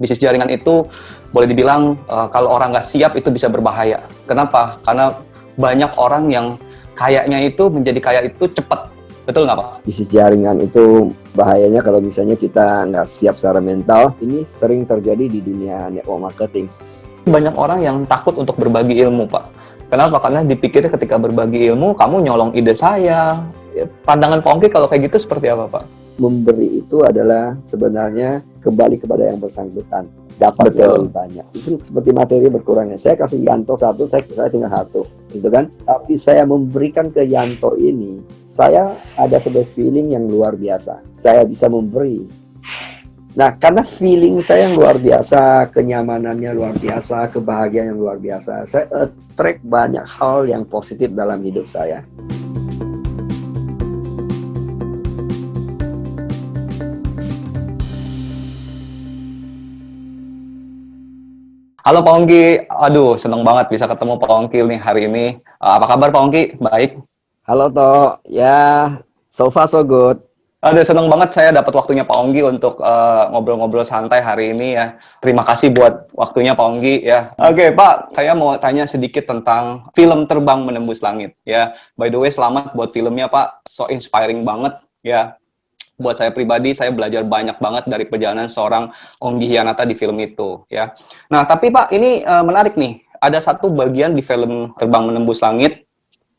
Bisnis jaringan itu boleh dibilang kalau orang nggak siap itu bisa berbahaya. Kenapa? Karena banyak orang yang kayaknya itu menjadi kaya itu cepat. Betul nggak, Pak? Bisnis jaringan itu bahayanya kalau misalnya kita nggak siap secara mental. Ini sering terjadi di dunia network marketing. Banyak orang yang takut untuk berbagi ilmu, Pak. Kenapa? Karena dipikirnya ketika berbagi ilmu, kamu nyolong ide saya. Pandangan Pak Ongki kalau kayak gitu seperti apa, Pak? Memberi itu adalah sebenarnya kembali kepada yang bersangkutan. Dapat lebih banyak. Itu seperti materi berkurangnya. Saya kasih Yanto satu, saya tinggal satu, gitu kan? Tapi saya memberikan ke Yanto ini, saya ada sebuah feeling yang luar biasa. Saya bisa memberi. Nah, karena feeling saya yang luar biasa, kenyamanannya luar biasa, kebahagiaan yang luar biasa, saya attract banyak hal yang positif dalam hidup saya. Halo Pak Ongki, aduh seneng banget bisa ketemu Pak Ongki nih hari ini. Apa kabar Pak Ongki? Baik. Halo Toh, ya so far so good. Aduh seneng banget saya dapat waktunya Pak Ongki untuk ngobrol-ngobrol santai hari ini ya. Terima kasih buat waktunya Pak Ongki ya. Oke Pak, saya mau tanya sedikit tentang film Terbang Menembus Langit ya. By the way, selamat buat filmnya Pak, so inspiring banget ya. Buat saya pribadi, saya belajar banyak banget dari perjalanan seorang Onggi Hianata di film itu, ya. Nah, tapi Pak, ini menarik nih. Ada satu bagian di film Terbang Menembus Langit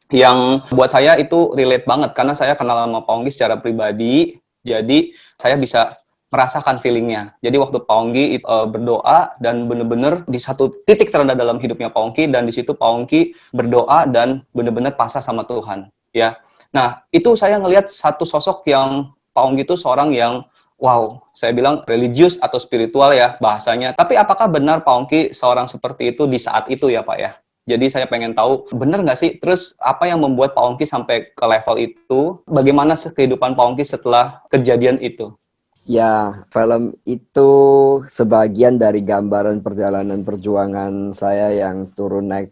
yang buat saya itu relate banget, karena saya kenal sama Pak Onggi secara pribadi, jadi saya bisa merasakan feelingnya. Jadi waktu Pak Onggi berdoa dan benar-benar di satu titik terendah dalam hidupnya Pak Onggi, dan di situ Pak Onggi berdoa dan benar-benar pasrah sama Tuhan, ya. Nah, itu saya ngelihat satu sosok yang Pak Onggi itu seorang yang, wow, saya bilang religius atau spiritual ya bahasanya. Tapi apakah benar Pak Onggi seorang seperti itu di saat itu ya Pak ya? Jadi saya pengen tahu, benar nggak sih? Terus apa yang membuat Pak Onggi sampai ke level itu? Bagaimana kehidupan Pak Onggi setelah kejadian itu? Ya, film itu sebagian dari gambaran perjalanan perjuangan saya yang turun naik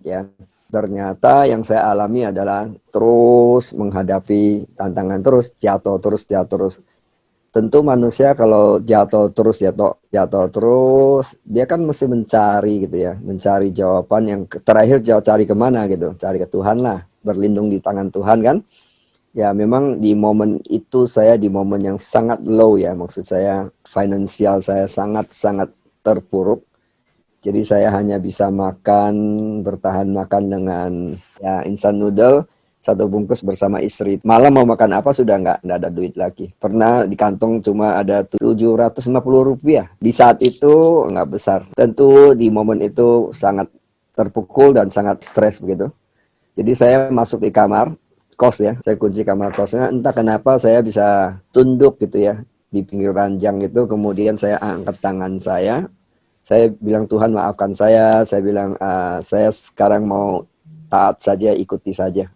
ya. Ternyata yang saya alami adalah terus menghadapi tantangan, terus jatuh terus. Tentu manusia kalau jatuh terus, dia kan mesti mencari gitu ya, mencari jawaban yang terakhir cari kemana gitu, cari ke Tuhan lah, berlindung di tangan Tuhan kan. Ya memang di momen itu saya di momen yang sangat low ya, maksud saya finansial saya sangat terpuruk. Jadi saya hanya bisa bertahan makan dengan ya instant noodle, satu bungkus bersama istri. Malam mau makan apa sudah nggak ada duit lagi. Pernah di kantong cuma ada 750 rupiah. Di saat itu nggak besar. Tentu di momen itu sangat terpukul dan sangat stres begitu. Jadi saya masuk di kamar kos ya, saya kunci kamar kosnya. Entah kenapa saya bisa tunduk gitu ya di pinggir ranjang itu. Kemudian saya angkat tangan saya bilang Tuhan maafkan saya bilang saya sekarang mau taat saja, ikuti saja.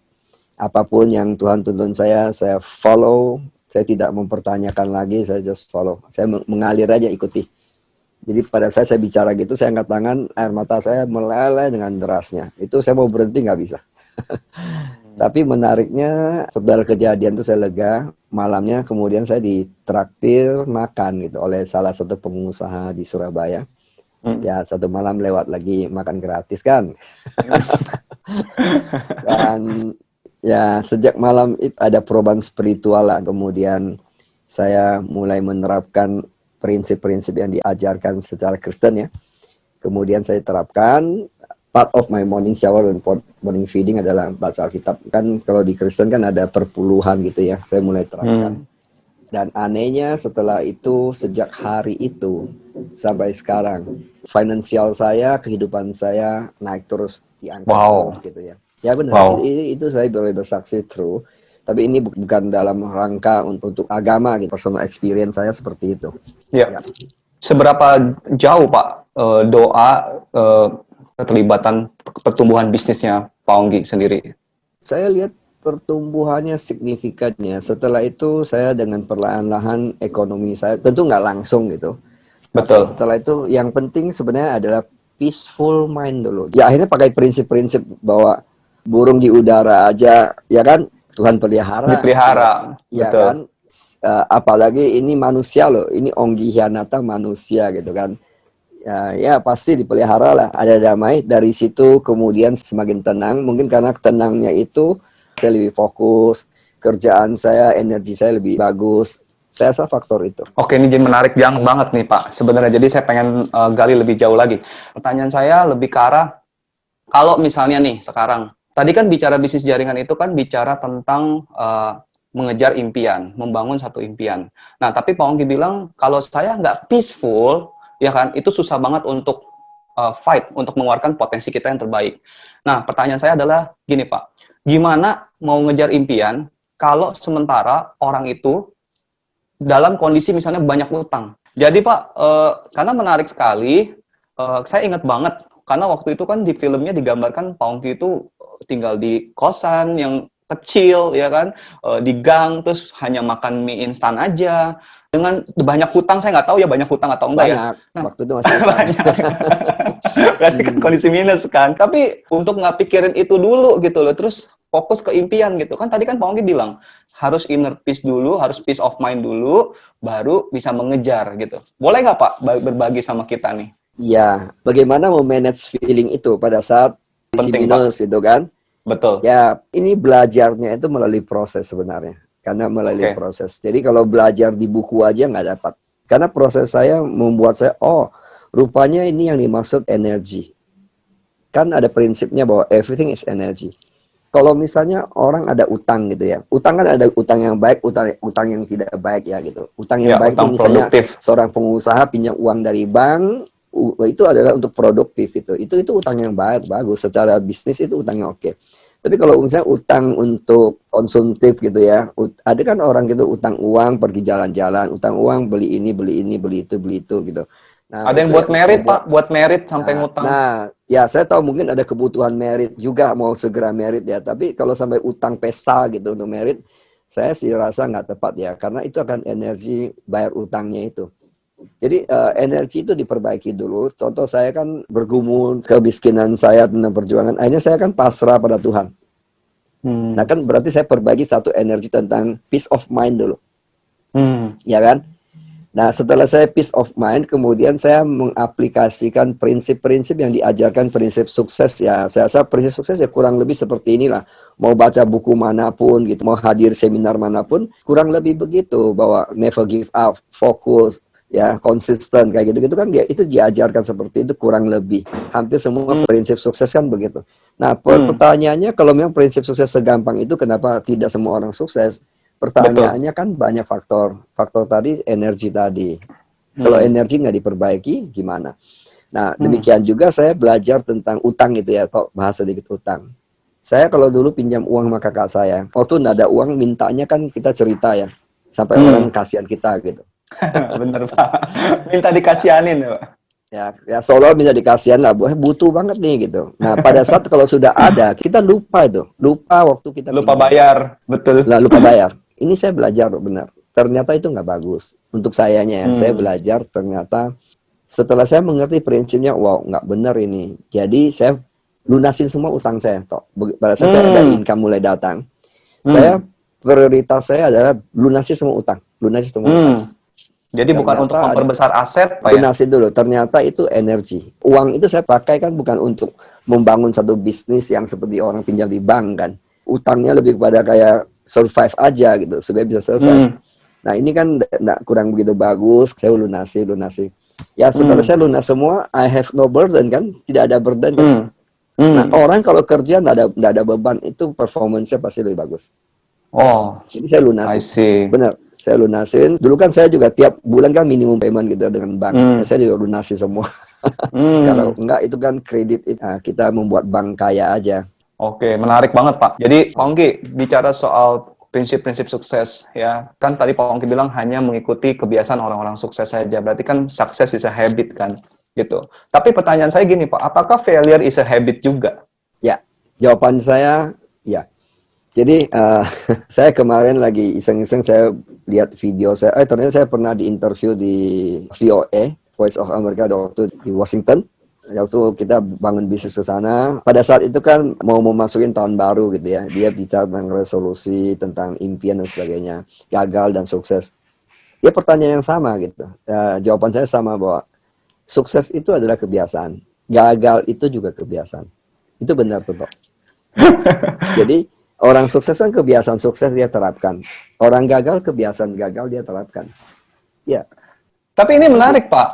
Apapun yang Tuhan tuntun saya follow, saya tidak mempertanyakan lagi, saya just follow. Saya mengalir aja, ikuti. Jadi pada saat saya bicara gitu, saya angkat tangan, air mata saya meleleh dengan derasnya. Itu saya mau berhenti nggak bisa. Tapi menariknya setelah kejadian itu saya lega, malamnya kemudian saya ditraktir makan gitu oleh salah satu pengusaha di Surabaya. Ya satu malam lewat lagi makan gratis kan. Dan ya sejak malam itu ada perubahan spiritual lah. Kemudian saya mulai menerapkan prinsip-prinsip yang diajarkan secara Kristen ya. Kemudian saya terapkan. Part of my morning shower dan morning feeding adalah baca Alkitab. Kan kalau di Kristen kan ada perpuluhan gitu ya. Saya mulai terapkan. Dan anehnya setelah itu, sejak hari itu sampai sekarang, finansial saya, kehidupan saya naik terus, diangkat terus gitu ya. Ya benar, itu saya boleh bersaksi true. Tapi ini bukan dalam rangka untuk agama gitu, personal experience saya seperti itu. Ya. Seberapa jauh Pak doa keterlibatan pertumbuhan bisnisnya Pak Onggi sendiri? Saya lihat pertumbuhannya signifikannya. Setelah itu saya dengan perlahan-lahan ekonomi saya tentu nggak langsung gitu. Tapi setelah itu yang penting sebenarnya adalah peaceful mind dulu. Ya akhirnya pakai prinsip-prinsip bahwa burung di udara aja ya kan Tuhan pelihara. Dipelihara. Ya betul. kan? apalagi ini manusia loh, ini Onggi Hianata manusia gitu kan. Ya pasti dipelihara lah, ada damai. Dari situ kemudian semakin tenang, mungkin karena tenangnya itu saya lebih fokus, kerjaan saya, energi saya lebih bagus. Saya rasa faktor itu. Oke, ini jadi menarik banget nih Pak. Sebenarnya jadi saya pengen gali lebih jauh lagi. Pertanyaan saya lebih ke arah, kalau misalnya nih sekarang, tadi kan bicara bisnis jaringan itu kan bicara tentang mengejar impian, membangun satu impian. Nah, tapi Pak Ongki bilang, kalau saya nggak peaceful, ya kan, itu susah banget untuk fight, untuk mengeluarkan potensi kita yang terbaik. Nah, pertanyaan saya adalah gini Pak, gimana mau ngejar impian kalau sementara orang itu dalam kondisi misalnya banyak utang. Jadi Pak, karena menarik sekali, saya ingat banget karena waktu itu kan di filmnya digambarkan Pak Ongki itu tinggal di kosan yang kecil, ya kan, di gang, terus hanya makan mie instan aja. Dengan banyak hutang, saya nggak tahu ya banyak hutang atau enggak ya. Banyak, Nah, waktu itu masih utang. banyak. Berarti kan kondisi minus kan. Tapi untuk nggak pikirin itu dulu gitu loh, terus fokus ke impian gitu. Kan tadi kan Pak Ongki bilang, harus inner peace dulu, harus peace of mind dulu, baru bisa mengejar gitu. Boleh nggak Pak berbagi sama kita nih? Iya, bagaimana memanage feeling itu pada saat isi Penting Pak. minus gitu kan? Betul. Ya, ini belajarnya itu melalui proses sebenarnya. Karena melalui Oke. proses. Jadi kalau belajar di buku aja nggak dapat. Karena proses saya membuat saya, oh, rupanya ini yang dimaksud energi. Kan ada prinsipnya bahwa everything is energy. Kalau misalnya orang ada utang gitu ya, utang kan ada utang yang baik, utang yang tidak baik ya gitu. Utang yang Ya, baik itu utang misalnya produktif. seorang pengusaha pinjam uang dari bank, itu adalah untuk produktif itu. Itu utang yang baik, bagus. Secara bisnis itu utangnya oke. Tapi kalau misalnya utang untuk konsumtif gitu ya, ada kan orang gitu utang uang pergi jalan-jalan, utang uang beli ini, beli ini, beli itu gitu. Nah, Ada yang itu buat yang merit membuat. Pak, buat merit sampai Nah, ngutang. nah, ya saya tahu mungkin ada kebutuhan merit juga mau segera merit ya. Tapi kalau sampai utang pesta gitu untuk merit, saya sih rasa nggak tepat ya. Karena itu akan energi bayar utangnya itu. Jadi energi itu diperbaiki dulu. Contoh saya kan bergumul kemiskinan saya tentang perjuangan. Akhirnya saya kan pasrah pada Tuhan. Nah Hmm. kan berarti saya perbaiki satu energi tentang peace of mind dulu. Hmm. Ya kan? Nah, setelah saya peace of mind, kemudian saya mengaplikasikan prinsip-prinsip yang diajarkan prinsip sukses ya. Saya rasa prinsip sukses ya kurang lebih seperti inilah. Mau baca buku manapun gitu, mau hadir seminar manapun, kurang lebih begitu bahwa never give up, fokus, ya konsisten kayak gitu-gitu kan dia itu diajarkan seperti itu kurang lebih. Hampir semua Hmm. prinsip sukses kan begitu. Nah, Hmm. pertanyaannya kalau memang prinsip sukses segampang itu kenapa tidak semua orang sukses? Betul. Pertanyaannya kan banyak faktor. Faktor tadi energi tadi. Kalau Hmm. energi nggak diperbaiki, gimana? Nah, Hmm. demikian juga saya belajar tentang utang gitu ya, kok bahas sedikit utang. Saya kalau dulu pinjam uang sama kakak saya, waktu nggak ada uang mintanya kan kita cerita ya, sampai orang Hmm. kasihan kita gitu. Bener Pak. Minta dikasihanin ya Pak. Ya seolah minta dikasihan lah, butuh banget nih gitu. Nah, pada saat kalau sudah ada, kita lupa itu, lupa waktu kita Lupa pinjam. bayar, betul. Lah lupa bayar. Ini saya belajar loh, benar. Ternyata itu nggak bagus. Untuk sayanya ya, saya Hmm. belajar ternyata setelah saya mengerti prinsipnya, wow nggak benar ini. Jadi saya lunasin semua utang saya. Toh. Pada saat saya ada Hmm. income mulai datang, saya Hmm. prioritas saya adalah lunasi semua utang. Lunasi semua utang. Hmm. Jadi bukan untuk Ternyata memperbesar aset Pak ya? lunasi dulu. Ternyata itu energi. Uang itu saya pakai kan bukan untuk membangun satu bisnis yang seperti orang pinjam di bank kan. Utangnya lebih kepada kayak survive aja gitu, supaya bisa survive. Hmm. Nah ini kan nggak kurang begitu bagus, saya lunasi. Ya setelah Hmm. saya lunas semua, I have no burden kan, tidak ada burden kan. Hmm. Nah Hmm. orang kalau kerja nggak ada beban itu performance-nya pasti lebih bagus. Oh, Jadi saya I lunasin. see. Benar, saya lunasin. Dulu kan saya juga tiap bulan kan minimum payment gitu dengan bank. Ya, Hmm. saya juga lunasi semua. Kalau Hmm. enggak itu kan kredit, kita membuat bank kaya aja. Oke, menarik banget Pak. Jadi Pak Ongki bicara soal prinsip-prinsip sukses ya. Kan tadi Pak Ongki bilang hanya mengikuti kebiasaan orang-orang sukses saja. Berarti kan sukses is a habit kan gitu. Tapi pertanyaan saya gini Pak, apakah failure is a habit juga? Ya, jawaban saya ya. Jadi saya kemarin lagi iseng-iseng saya lihat video saya. Ternyata saya pernah diinterview di VOA, Voice of America waktu di Washington. Waktu kita bangun bisnis ke sana, pada saat itu kan mau memasukin tahun baru gitu ya. Dia bicara tentang resolusi, tentang impian dan sebagainya, gagal dan sukses. Dia pertanyaan yang sama gitu. Jawaban saya sama bahwa sukses itu adalah kebiasaan, gagal itu juga kebiasaan. Itu benar tuh, Tok. Jadi orang sukses kan kebiasaan sukses dia terapkan. Orang gagal kebiasaan gagal dia terapkan. Ya, Tapi ini seperti menarik, Pak.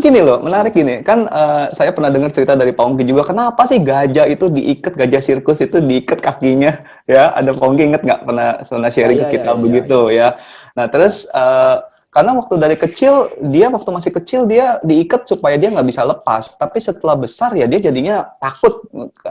Gini loh, menarik gini. Kan saya pernah dengar cerita dari Pak Ongki juga. Kenapa sih gajah itu diikat, gajah sirkus itu diikat kakinya? Ya, ada Pak Ongki inget nggak pernah ya sharing ya ke ya kita ya ya. Ya. begitu ya. Nah, terus karena waktu dari kecil, dia waktu masih kecil dia diikat supaya dia nggak bisa lepas. Tapi setelah besar ya dia jadinya takut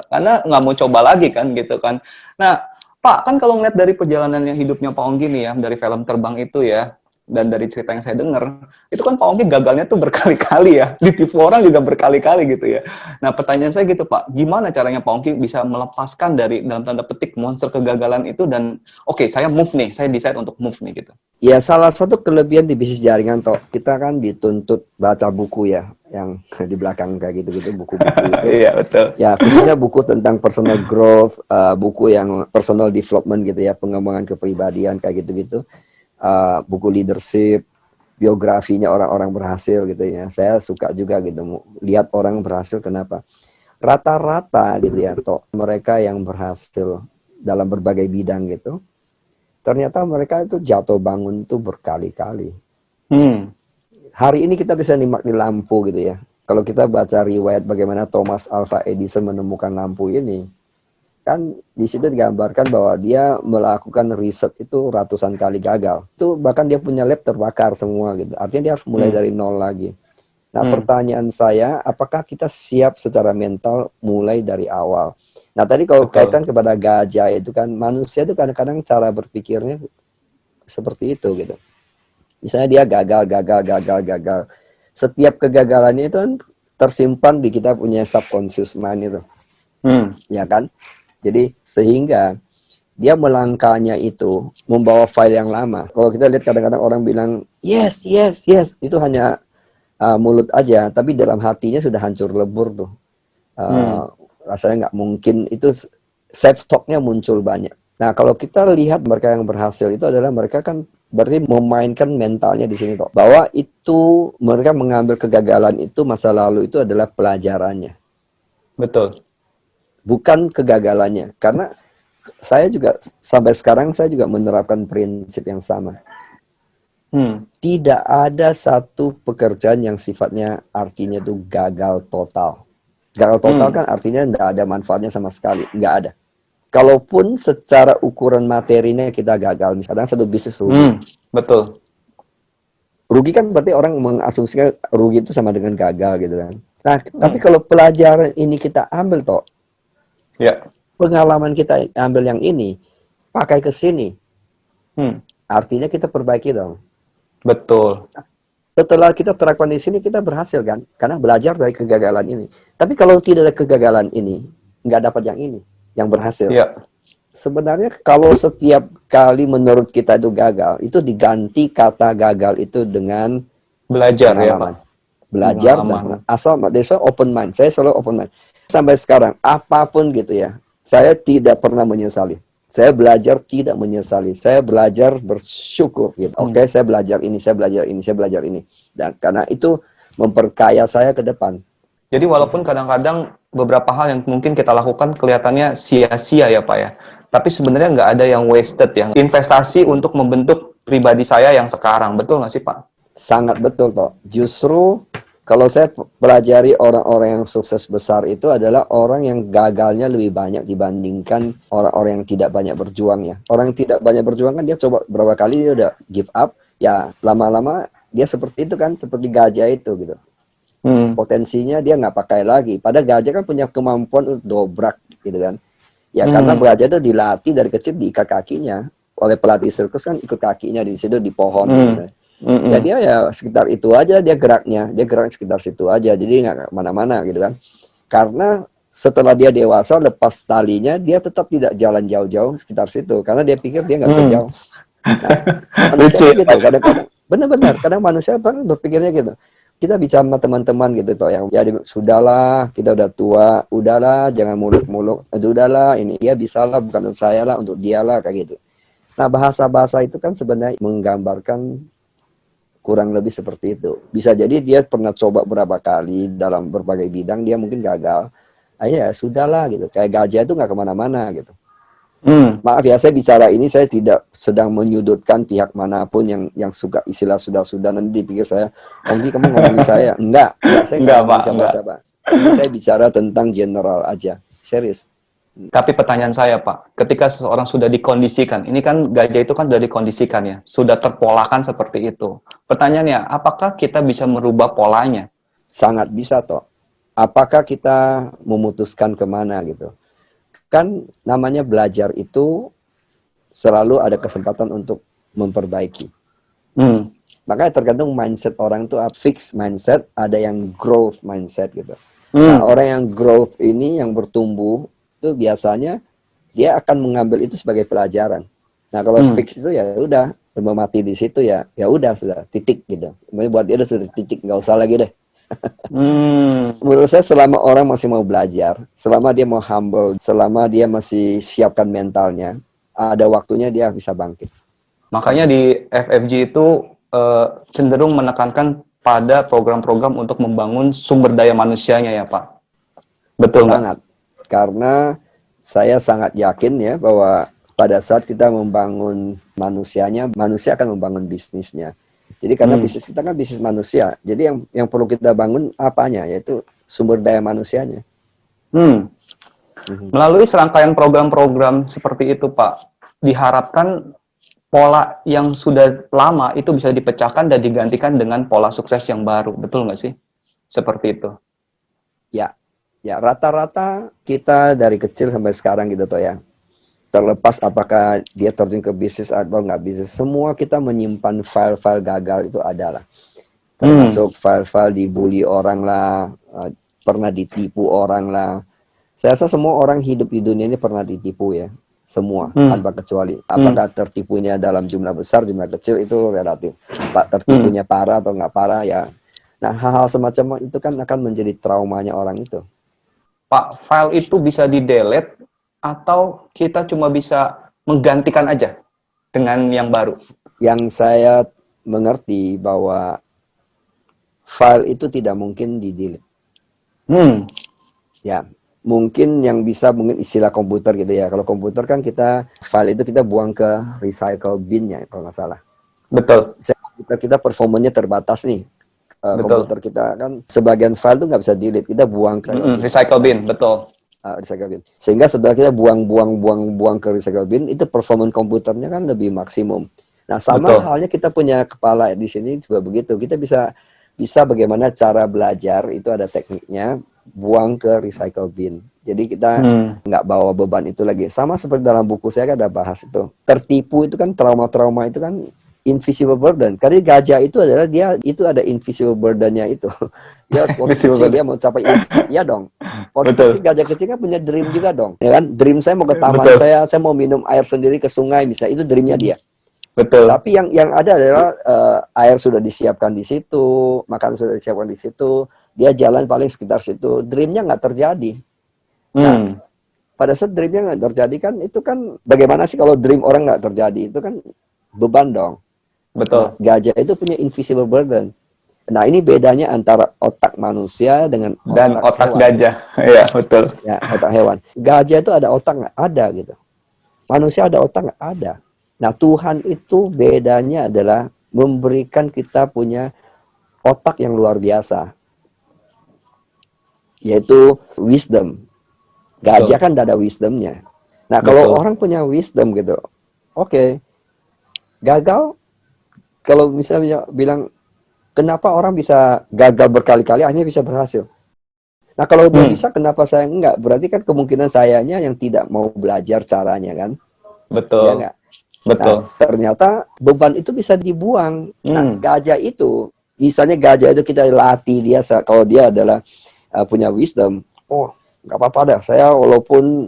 karena nggak mau coba lagi kan gitu kan. Nah, Pak, kan kalau ngeliat dari perjalanannya hidupnya Pak Ongki nih ya, dari film terbang itu ya, dan dari cerita yang saya dengar, itu kan Pak Ongki gagalnya tuh berkali-kali ya, ditipu orang juga berkali-kali gitu ya. Nah, pertanyaan saya gitu Pak, gimana caranya Pak Ongki bisa melepaskan dari dalam tanda petik monster kegagalan itu dan oke, saya move nih, saya decide untuk move nih gitu. Ya, salah satu kelebihan di bisnis jaringan toh, kita kan dituntut baca buku ya, yang di belakang kayak gitu-gitu, buku-buku itu. Iya, betul. Ya, khususnya buku tentang personal growth, buku yang personal development gitu ya, pengembangan kepribadian kayak gitu-gitu, buku leadership, biografinya orang-orang berhasil gitu ya. Saya suka juga gitu, lihat orang berhasil kenapa. Rata-rata gitu ya, toh mereka yang berhasil dalam berbagai bidang gitu, ternyata mereka itu jatuh bangun itu berkali-kali. Hmm, Hari ini kita bisa nikmat di lampu gitu ya. Kalau kita baca riwayat bagaimana Thomas Alva Edison menemukan lampu ini, kan di situ digambarkan bahwa dia melakukan riset itu ratusan kali gagal. Itu bahkan dia punya lab terbakar semua gitu. Artinya dia harus mulai hmm, dari nol lagi. Nah, hmm, pertanyaan saya, apakah kita siap secara mental mulai dari awal? Nah, tadi kalau betul. kaitan kepada gajah itu kan manusia itu kadang-kadang cara berpikirnya seperti itu gitu. Misalnya dia gagal. Setiap kegagalannya itu kan tersimpan di kita punya subconscious mind itu, Hmm, ya kan? Jadi sehingga dia melangkahnya itu membawa file yang lama. Kalau kita lihat kadang-kadang orang bilang yes, yes, yes, itu hanya mulut aja, tapi dalam hatinya sudah hancur lebur tuh. hmm, Uh, Rasanya nggak mungkin itu self talknya muncul banyak. Nah, kalau kita lihat mereka yang berhasil itu adalah mereka kan berarti memainkan mentalnya di sini toh. Bahwa itu mereka mengambil kegagalan itu masa lalu itu adalah pelajarannya, betul. bukan kegagalannya. Karena saya juga sampai sekarang saya juga menerapkan prinsip yang sama. Hmm, Tidak ada satu pekerjaan yang sifatnya artinya itu gagal total. Gagal total hmm, kan artinya tidak ada manfaatnya sama sekali, nggak ada. Kalaupun secara ukuran materinya kita gagal, misalnya satu bisnis rugi. hmm, betul. Rugi kan berarti orang mengasumsikan rugi itu sama dengan gagal gitu kan. Nah, tapi Hmm, kalau pelajaran ini kita ambil toh, ya. pengalaman kita ambil yang ini, pakai ke sini, Hmm, artinya kita perbaiki dong. betul. Setelah kita terapkan di sini, kita berhasil kan? Karena belajar dari kegagalan ini. Tapi kalau tidak ada kegagalan ini, nggak dapat yang ini, yang berhasil. Ya, Sebenarnya kalau setiap kali menurut kita itu gagal, itu diganti kata gagal itu dengan belajar ya, Pak. pengalaman. Belajar dan Pengalaman. asal desa open mind. Saya selalu open mind. Sampai sekarang apapun gitu ya, saya tidak pernah menyesali. Saya belajar tidak menyesali. Saya belajar bersyukur gitu. Hmm. Oke, saya belajar ini, saya belajar ini, saya belajar ini. Dan karena itu memperkaya saya ke depan. Jadi walaupun kadang-kadang beberapa hal yang mungkin kita lakukan kelihatannya sia-sia ya Pak ya, tapi sebenarnya nggak ada yang wasted ya. Investasi untuk membentuk pribadi saya yang sekarang, betul nggak sih Pak? Sangat betul toh. Justru kalau saya pelajari orang-orang yang sukses besar itu adalah orang yang gagalnya lebih banyak dibandingkan orang-orang yang tidak banyak berjuang ya. Orang yang tidak banyak berjuang kan dia coba berapa kali dia udah give up, ya lama-lama dia seperti itu kan, seperti gajah itu gitu. Hmm. Potensinya dia nggak pakai lagi. Padahal gajah kan punya kemampuan untuk dobrak gitu kan. Ya karena Hmm. gajah itu dilatih dari kecil diikat kakinya oleh pelatih sirkus kan ikut kakinya di situ di pohon gitu Hmm. kan. Hmm. Ya Hmm. dia ya sekitar itu aja dia geraknya, dia gerak sekitar situ aja, jadi nggak kemana-mana gitu kan. Karena setelah dia dewasa lepas talinya dia tetap tidak jalan jauh-jauh sekitar situ karena dia pikir dia nggak bisa Hmm. jauh. Nah, manusia Lucu kan ya gitu Pak. kadang-kadang, benar-benar kadang manusia kan berpikirnya gitu. kita bicara sama teman-teman gitu toh yang ya sudahlah kita udah tua, udahlah jangan muluk-muluk, udahlah ini dia bisa lah bukan untuk saya lah untuk dia lah kayak gitu. Nah bahasa-bahasa itu kan sebenarnya menggambarkan kurang lebih seperti itu. Bisa jadi dia pernah coba berapa kali dalam berbagai bidang dia mungkin gagal. Ah ya sudahlah gitu. Kayak gajah itu nggak kemana-mana gitu. Hmm. Maaf ya, saya bicara ini saya tidak sedang menyudutkan pihak manapun yang suka istilah sudah-sudah nanti dipikir saya, Onggi kamu ngomongin saya. Enggak, saya enggak Enggak, ngomongin Pak, enggak. siapa-siapa. Ini saya bicara tentang general aja, serius. Tapi pertanyaan saya, Pak, ketika seseorang sudah dikondisikan, ini kan gajah itu kan sudah dikondisikan ya, sudah terpolakan seperti itu. Pertanyaannya, apakah kita bisa merubah polanya? Sangat bisa toh. Apakah kita memutuskan kemana gitu? Kan namanya belajar itu selalu ada kesempatan untuk memperbaiki. Hmm. Makanya tergantung mindset orang itu fixed mindset, ada yang growth mindset gitu. Nah, Hmm. orang yang growth ini yang bertumbuh itu biasanya dia akan mengambil itu sebagai pelajaran. Nah, kalau Hmm. fix itu ya udah mau mati di situ ya udah sudah titik gitu. Buat dia udah sudah titik, nggak usah lagi deh. Hmm. Menurut saya selama orang masih mau belajar, selama dia mau humble, selama dia masih siapkan mentalnya, ada waktunya dia bisa bangkit. Makanya di FFG itu cenderung menekankan pada program-program untuk membangun sumber daya manusianya ya, Pak. Betul nggak? Sangat. Karena saya sangat yakin ya bahwa pada saat kita membangun manusianya, manusia akan membangun bisnisnya. Jadi karena Hmm. bisnis kita kan bisnis manusia. Jadi yang perlu kita bangun apanya? Yaitu sumber daya manusianya. Hmm. Mhm. Melalui serangkaian program-program seperti itu, Pak, diharapkan pola yang sudah lama itu bisa dipecahkan dan digantikan dengan pola sukses yang baru. Betul nggak sih? Seperti itu. Ya, ya rata-rata kita dari kecil sampai sekarang gitu toh ya. Terlepas apakah dia terjun ke bisnis atau nggak bisnis, semua kita menyimpan file-file gagal itu adalah. Hmm. Termasuk file-file dibully orang lah, pernah ditipu orang lah. Saya rasa semua orang hidup di dunia ini pernah ditipu ya, semua Hmm. tanpa kecuali. Hmm. Apakah tertipunya dalam jumlah besar, jumlah kecil itu relatif. Pak Hmm. tertipunya parah atau nggak parah ya. Nah hal-hal semacam itu kan akan menjadi traumanya orang itu. Pak, file itu bisa di-delete atau kita cuma bisa menggantikan aja dengan yang baru? Yang saya mengerti bahwa file itu tidak mungkin di-delete. Hmm. Ya, mungkin yang bisa mungkin istilah komputer gitu ya. Kalau komputer kan kita file itu kita buang ke recycle bin-nya kalau nggak salah. Betul. Misalnya komputer kita performanya terbatas nih. Betul. Komputer kita kan sebagian file tuh nggak bisa delete, kita buang ke recycle bin Recycle bin, betul. recycle bin. Sehingga setelah kita buang ke recycle bin, itu performance komputernya kan lebih maksimum. Nah, sama Betul. halnya kita punya kepala di sini juga begitu. Kita bisa bagaimana cara belajar itu ada tekniknya, buang ke recycle bin. Jadi kita Hmm. nggak bawa beban itu lagi. Sama seperti dalam buku saya kan ada bahas itu. Tertipu itu kan trauma-trauma itu kan invisible burden. Karena gajah itu adalah dia itu ada invisible burden-nya itu. Ya waktu kecil dia mau capai ya dong. Waktu kecil Betul. gajah kecil kan punya dream juga dong. Ya kan? Dream saya mau ke taman Betul. saya mau minum air sendiri ke sungai bisa. Itu dreamnya dia. Betul. Tapi yang ada adalah air sudah disiapkan di situ, makan sudah disiapkan di situ, dia jalan paling sekitar situ, dreamnya nggak terjadi. Nah, Hmm. pada saat dreamnya nggak terjadi kan, itu kan bagaimana sih kalau dream orang nggak terjadi? Itu kan beban dong. Nah, Betul. gajah itu punya invisible burden. Nah, ini bedanya antara otak manusia dengan Dan otak otak hewan. gajah. Iya, betul. Ya, otak hewan. Gajah itu ada otak nggak? Ada gitu. Manusia ada otak nggak? Ada. Nah, Tuhan itu bedanya adalah memberikan kita punya otak yang luar biasa, yaitu wisdom. Gajah Betul. kan tidak ada wisdomnya. Nah, kalau Betul. orang punya wisdom gitu, oke, gagal, kalau misalnya bilang, kenapa orang bisa gagal berkali-kali, akhirnya bisa berhasil. Nah, kalau dia Hmm. bisa, kenapa saya enggak? Berarti kan kemungkinan sayanya yang tidak mau belajar caranya kan? Iya Betul. enggak? Nah, Betul. ternyata beban itu bisa dibuang. Nah, Hmm. gajah itu, misalnya gajah itu kita latih dia, kalau dia adalah punya wisdom, oh, nggak apa-apa dah, saya walaupun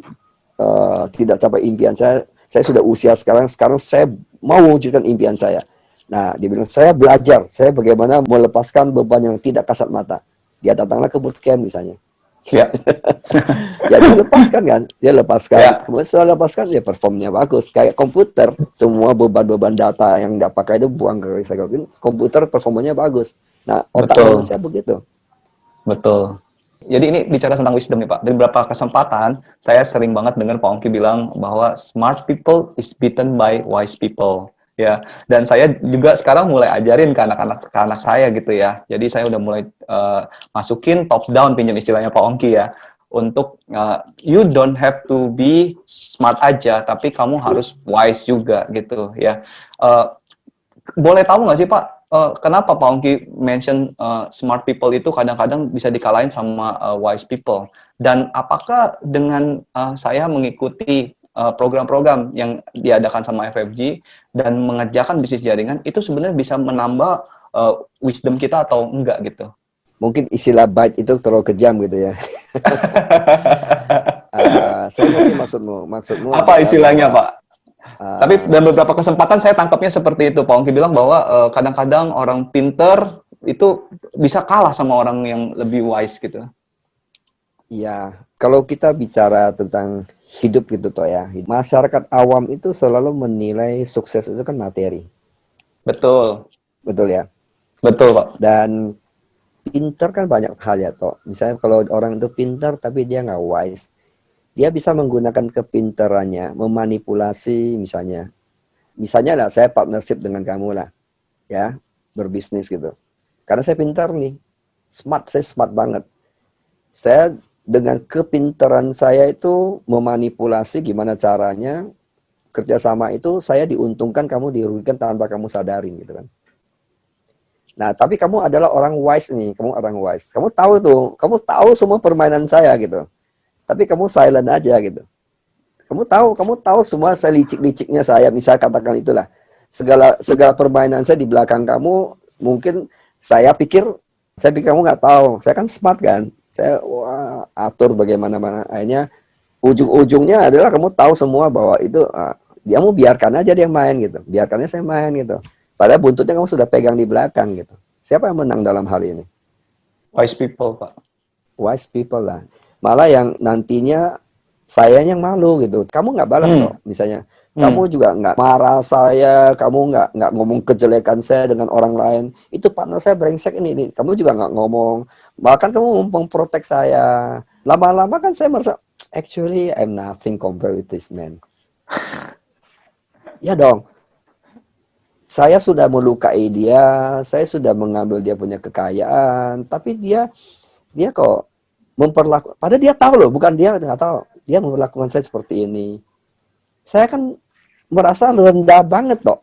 tidak capai impian saya sudah usia sekarang saya mau wujudkan impian saya. Nah, dia bilang, saya belajar, saya bagaimana melepaskan beban yang tidak kasat mata. Dia datanglah ke bootcamp misalnya. Ya. Ya dia lepaskan kan, dia lepaskan. Ya, Kemudian setelah lepaskan, dia performnya bagus. Kayak komputer, semua beban-beban data yang tidak pakai itu buang ke recycle bin. Komputer performanya bagus. Nah, otak betul. manusia begitu. Betul. Jadi ini bicara tentang wisdom nih Pak. Dari beberapa kesempatan, saya sering banget dengar Pak Ongki bilang bahwa smart people is beaten by wise people. Ya, dan saya juga sekarang mulai ajarin ke anak-anak saya gitu ya. Jadi saya udah mulai masukin top down, pinjam istilahnya Pak Ongki ya. Untuk you don't have to be smart aja, tapi kamu harus wise juga gitu ya. Uh, Boleh tahu nggak sih Pak, kenapa Pak Ongki mention smart people itu kadang-kadang bisa dikalahin sama wise people? Dan apakah dengan saya mengikuti program-program yang diadakan sama FFG dan mengerjakan bisnis jaringan, itu sebenarnya bisa menambah wisdom kita atau enggak gitu? Mungkin istilah byte itu terlalu kejam gitu ya. Saya ngerti maksudmu. Maksudmu Apa adalah istilahnya bahwa Pak? Tapi dalam beberapa kesempatan saya tangkapnya seperti itu. Pak Ongki bilang bahwa kadang-kadang orang pinter itu bisa kalah sama orang yang lebih wise gitu. ya, kalau kita bicara tentang hidup gitu toh ya, masyarakat awam itu selalu menilai sukses itu kan materi, Betul, betul ya. betul Pak. Dan pinter kan banyak hal ya toh. Misalnya kalau orang itu pinter tapi dia nggak wise, dia bisa menggunakan kepinterannya memanipulasi misalnya lah saya partnership dengan kamu lah ya, berbisnis gitu. Karena saya pintar nih, saya smart banget. Saya dengan kepintaran saya itu memanipulasi gimana caranya kerjasama itu saya diuntungkan, kamu dirugikan tanpa kamu sadarin gitu kan. Nah, tapi kamu adalah orang wise nih, kamu orang wise. Kamu tahu semua permainan saya gitu. Tapi kamu silent aja gitu. Kamu tahu semua saya licik-liciknya saya, misal katakan itulah. Segala permainan saya di belakang kamu, mungkin saya pikir kamu nggak tahu. Saya kan smart kan. Saya atur bagaimana akhirnya ujung-ujungnya adalah kamu tahu semua bahwa itu dia mau biarkan aja dia main gitu. Biarkannya saya main gitu. Padahal buntutnya kamu sudah pegang di belakang gitu. Siapa yang menang dalam hal ini? Wise people, Pak. Wise people lah. Malah yang nantinya saya yang malu gitu. Kamu nggak balas Hmm, toh, misalnya. hmm. Kamu juga nggak marah saya, kamu nggak ngomong kejelekan saya dengan orang lain. Itu partner saya brengsek ini. Kamu juga nggak ngomong. Bahkan kamu memprotek saya. Lama-lama kan saya merasa, actually I'm nothing compared with this man. Ya dong. Saya sudah melukai dia, saya sudah mengambil dia punya kekayaan, tapi dia kok padahal dia tahu loh, bukan dia nggak tahu, dia memperlakukan saya seperti ini. Saya kan merasa rendah banget toh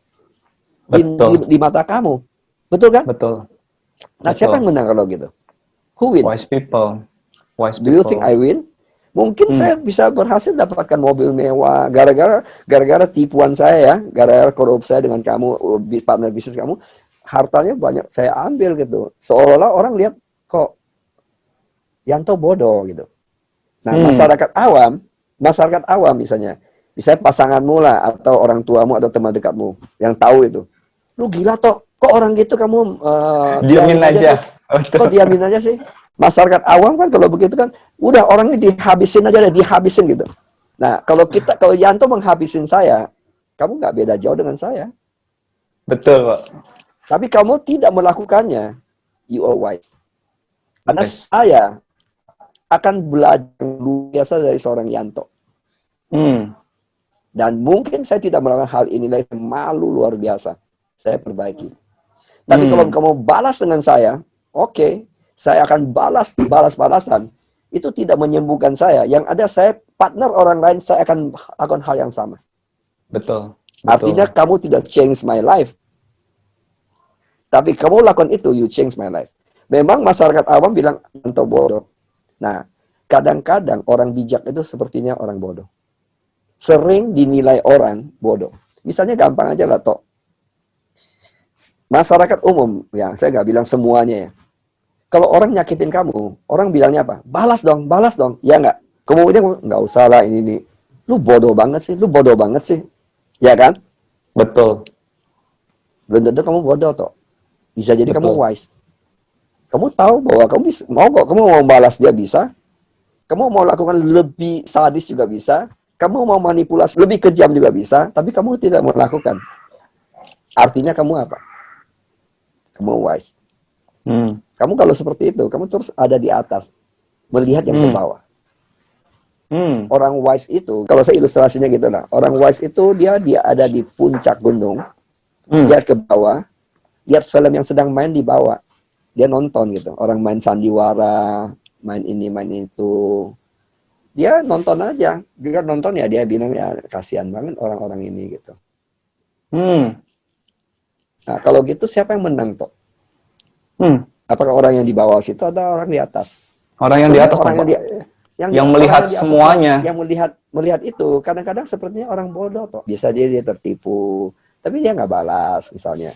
Betul, di mata kamu, betul kan? betul, Nah, siapa yang betul. menang kalau gitu? Who win? Wise people, wise Do you think I people. win? Mungkin Hmm, saya bisa berhasil dapatkan mobil mewah gara-gara tipuan saya ya, gara-gara korup saya dengan kamu, partner bisnis kamu, hartanya banyak saya ambil gitu. Seolah-olah orang lihat kok Yanto bodoh gitu. Nah, hmm. masyarakat awam misalnya pasanganmu lah atau orang tuamu atau teman dekatmu yang tahu itu. Lu gila toh, kok orang gitu kamu Diamin biarin aja sih? aja. Kok Betul. diamin aja sih? Masyarakat awam kan kalau begitu kan, udah orangnya dihabisin aja deh, dihabisin gitu. Nah, kalau Yanto menghabisin saya, kamu nggak beda jauh dengan saya. Betul, Pak. Tapi kamu tidak melakukannya, you are wise. Karena Wise. saya akan belajar luar biasa dari seorang Yanto. Hmm, Dan mungkin saya tidak melakukan hal ini lagi, malu luar biasa. Saya perbaiki. Tapi kalau hmm. kamu balas dengan saya, oke, saya akan balas-balasan. Itu tidak menyembuhkan saya. Yang ada saya partner orang lain, saya akan lakukan hal yang sama. Betul, Artinya betul. kamu tidak change my life. Tapi kamu lakukan itu, you change my life. Memang masyarakat awam bilang, Yanto bodoh. Nah, kadang-kadang orang bijak itu sepertinya orang bodoh. Sering dinilai orang bodoh. Misalnya gampang aja lah, Tok. Masyarakat umum, ya saya nggak bilang semuanya ya. Kalau orang nyakitin kamu, orang bilangnya apa? Balas dong. Ya nggak? Kemudian nggak usah lah ini. Lu bodoh banget sih, lu bodoh banget sih. Ya kan? Betul. Belum tentu kamu bodoh toh. Bisa jadi kamu Betul. wise. Kamu tahu bahwa kamu bisa, kamu mau balas dia bisa, kamu mau lakukan lebih sadis juga bisa, kamu mau manipulasi lebih kejam juga bisa, tapi kamu tidak mau lakukan. Artinya kamu apa? Kamu wise. Hmm. Kamu kalau seperti itu, kamu terus ada di atas, melihat yang ke Hmm. bawah. Hmm. Orang wise itu, kalau saya ilustrasinya gitu lah, orang wise itu dia ada di puncak gunung, Hmm. lihat ke bawah, lihat film yang sedang main di bawah, dia nonton gitu. Orang main sandiwara, main ini, main itu, dia nonton aja. Dia nonton ya dia bilang ya kasihan banget orang-orang ini gitu. Hmm. Nah kalau gitu siapa yang menang toh? Hmm. Apakah orang yang di bawah situ atau orang di atas? Orang yang di Sebenarnya atas orang dong, yang Pak. di Yang orang melihat yang di atas semuanya. yang melihat itu kadang-kadang sepertinya orang bodoh toh. Bisa dia tertipu, tapi dia nggak balas misalnya.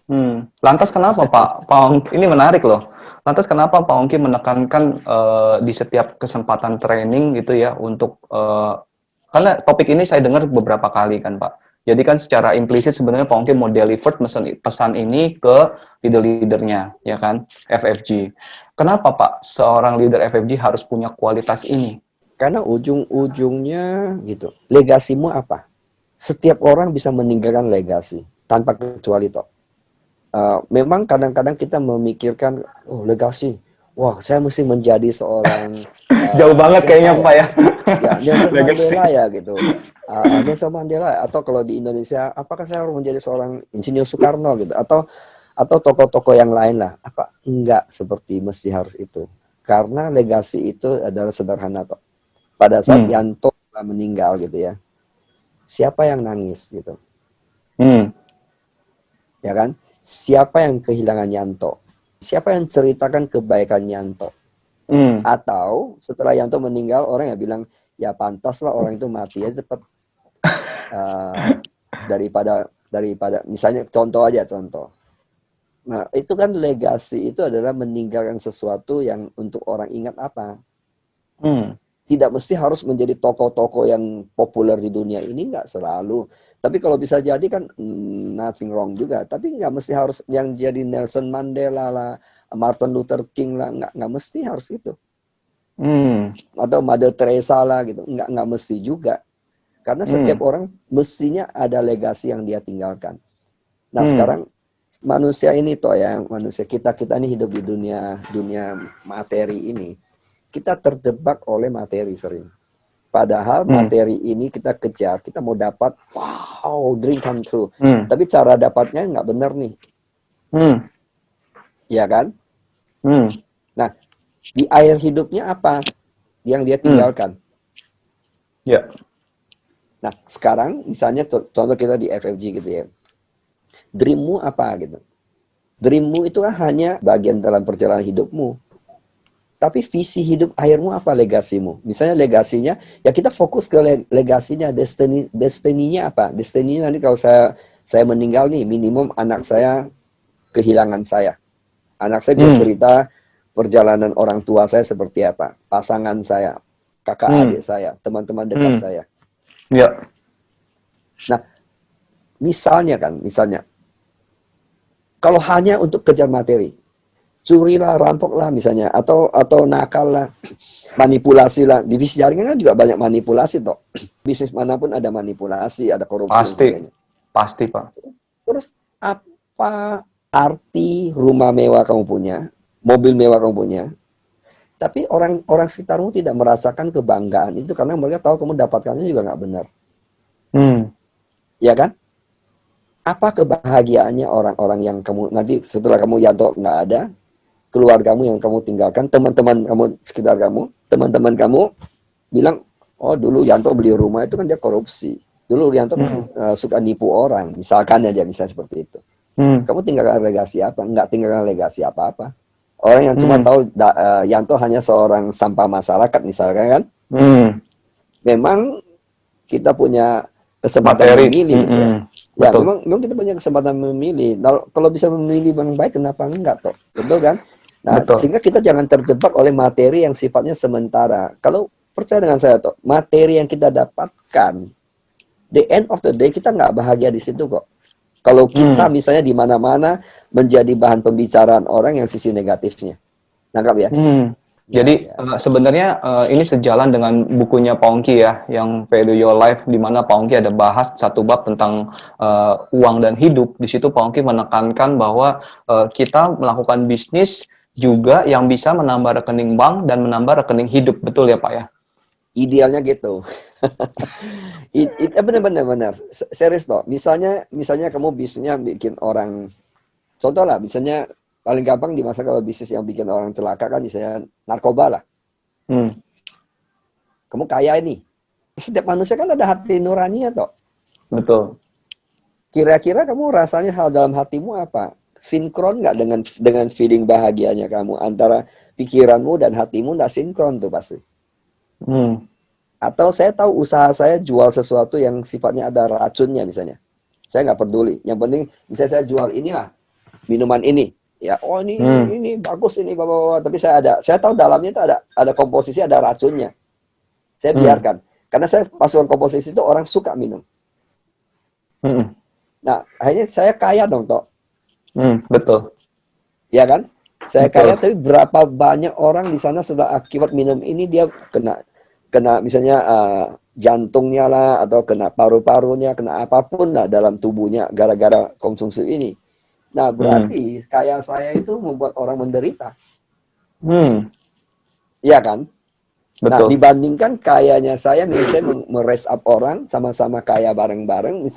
Hmm. Lantas kenapa Pak Ongki, ini menarik loh. Lantas kenapa Pak Ongki menekankan di setiap kesempatan training gitu ya untuk karena topik ini saya dengar beberapa kali kan Pak. Jadi kan secara implisit sebenarnya Pak Ongki mau deliver pesan ini ke leader-leadernya ya kan FFG. Kenapa Pak seorang leader FFG harus punya kualitas ini? Karena ujung-ujungnya gitu. Legasimu apa? Setiap orang bisa meninggalkan legasi tanpa kecuali toh. Memang kadang-kadang kita memikirkan, oh legasi, wah saya mesti menjadi seorang Jauh banget siapa kayaknya Pak ya? ya. Ya Nelson Legacy. Mandela ya gitu. Nelson Mandela atau kalau di Indonesia, apakah saya harus menjadi seorang Insinyur Soekarno gitu? Atau tokoh-tokoh yang lain lah? Apa enggak seperti mesti harus itu? Karena legasi itu adalah sederhana toh. Pada saat Hmm. Yanto meninggal gitu ya, siapa yang nangis gitu? Hmm. Ya kan? Siapa yang kehilangan Yanto? Siapa yang ceritakan kebaikan Yanto? Hmm. Atau setelah Yanto meninggal, orang yang bilang, ya pantaslah orang itu mati ya cepat. Daripada misalnya contoh aja contoh. Nah, itu kan legasi itu adalah meninggalkan sesuatu yang untuk orang ingat apa. Hmm. Tidak mesti harus menjadi tokoh-tokoh yang populer di dunia ini, nggak selalu. Tapi kalau bisa jadi kan nothing wrong juga. Tapi nggak mesti harus yang jadi Nelson Mandela lah, Martin Luther King lah, nggak mesti harus itu. Hmm. Atau Mother Teresa lah gitu, nggak mesti juga. Karena Hmm. setiap orang mestinya ada legasi yang dia tinggalkan. Nah Hmm. sekarang manusia ini toh ya, manusia kita ini hidup di dunia dunia materi ini, kita terjebak oleh materi sering. Padahal Hmm. materi ini kita kejar, kita mau dapat, wow, dream come true. Hmm. Tapi cara dapatnya nggak benar nih, Hmm. ya kan? Hmm. Nah, di akhir hidupnya apa yang dia Hmm. tinggalkan? Ya. Nah, sekarang misalnya contoh kita di FFG gitu ya. Dreammu apa gitu? Dreammu itu kan hanya bagian dalam perjalanan hidupmu. Tapi visi hidup akhirmu apa, legasimu? Misalnya legasinya, ya kita fokus ke legasinya, destininya apa? Destininya nanti kalau saya meninggal nih, minimum anak saya kehilangan saya. Anak saya bisa Hmm. cerita perjalanan orang tua saya seperti apa, pasangan saya, kakak Hmm. adik saya, teman-teman dekat Hmm. saya. Ya. Nah, misalnya, kalau hanya untuk kejar materi, curilah, rampoklah misalnya, atau nakal lah, manipulasi lah. Di bisnis jaringan kan juga banyak manipulasi toh. Bisnis manapun ada manipulasi, ada korupsi dan Pasti. sebagainya. Pasti, Pak. Terus apa arti rumah mewah kamu punya, mobil mewah kamu punya, tapi orang-orang sekitarmu tidak merasakan kebanggaan itu karena mereka tahu kamu dapatkannya juga nggak benar, Hmm. ya kan? Apa kebahagiaannya orang-orang yang kamu nanti setelah kamu Yanto nggak ada, keluargamu yang kamu tinggalkan, teman-teman kamu sekitar kamu, teman-teman kamu bilang, oh dulu Yanto beli rumah itu kan dia korupsi. Dulu Yanto kan Hmm. suka nipu orang, misalkan aja misalnya seperti itu. Hmm. Kamu tinggalkan legasi apa? Enggak tinggalkan legasi apa-apa. Orang yang cuma Hmm. tahu Yanto hanya seorang sampah masyarakat misalkan kan. Hmm. Memang kita punya kesempatan Materi. memilih gitu ya. Hmm. Ya, Betul. memang kita punya kesempatan memilih. Kalau bisa memilih yang baik, kenapa enggak toh? Betul kan? Nah, Betul. sehingga kita jangan terjebak oleh materi yang sifatnya sementara. Kalau percaya dengan saya toh, materi yang kita dapatkan, the end of the day kita nggak bahagia di situ kok. Kalau kita misalnya di mana-mana menjadi bahan pembicaraan orang yang sisi negatifnya. Nangkap ya? Ya, Jadi ya. sebenarnya ini sejalan dengan bukunya Pongki ya, yang Value Your Life, di mana Pongki ada bahas satu bab tentang uang dan hidup. Di situ Pongki menekankan bahwa kita melakukan bisnis juga yang bisa menambah rekening bank dan menambah rekening hidup, betul ya Pak ya? Idealnya gitu. Benar-benar. Serius loh. Misalnya kamu bisnisnya bikin orang, contoh lah, misalnya paling gampang di masa kalau bisnis yang bikin orang celaka kan misalnya narkoba lah. Hmm, Kamu kaya ini. Setiap manusia kan ada hati nuraninya toh. betul. Kira-kira kamu rasanya hal dalam hatimu apa? Sinkron nggak dengan feeling bahagianya kamu antara pikiranmu dan hatimu nggak sinkron tuh pasti. Hmm, Atau saya tahu usaha saya jual sesuatu yang sifatnya ada racunnya misalnya. Saya nggak peduli. Yang penting misalnya saya jual inilah minuman ini. Ya, oh hmm, ini bagus ini bapak. Tapi saya tahu dalamnya itu ada komposisi ada racunnya. Saya hmm, biarkan. Karena saya masukkan komposisi itu orang suka minum. hmm, Nah, akhirnya saya kaya dong, toh. betul, Ya kan? Saya kaya, betul. tapi berapa banyak orang di sana setelah akibat minum ini dia kena kena misalnya jantungnya lah atau kena paru-parunya, kena apapun lah dalam tubuhnya gara-gara konsumsi ini. Nah, Hmm, berarti kaya saya itu membuat orang menderita, hmm, ya kan? Nah, betul, dibandingkan kayanya saya, misalnya meres up orang, sama-sama kaya bareng-bareng,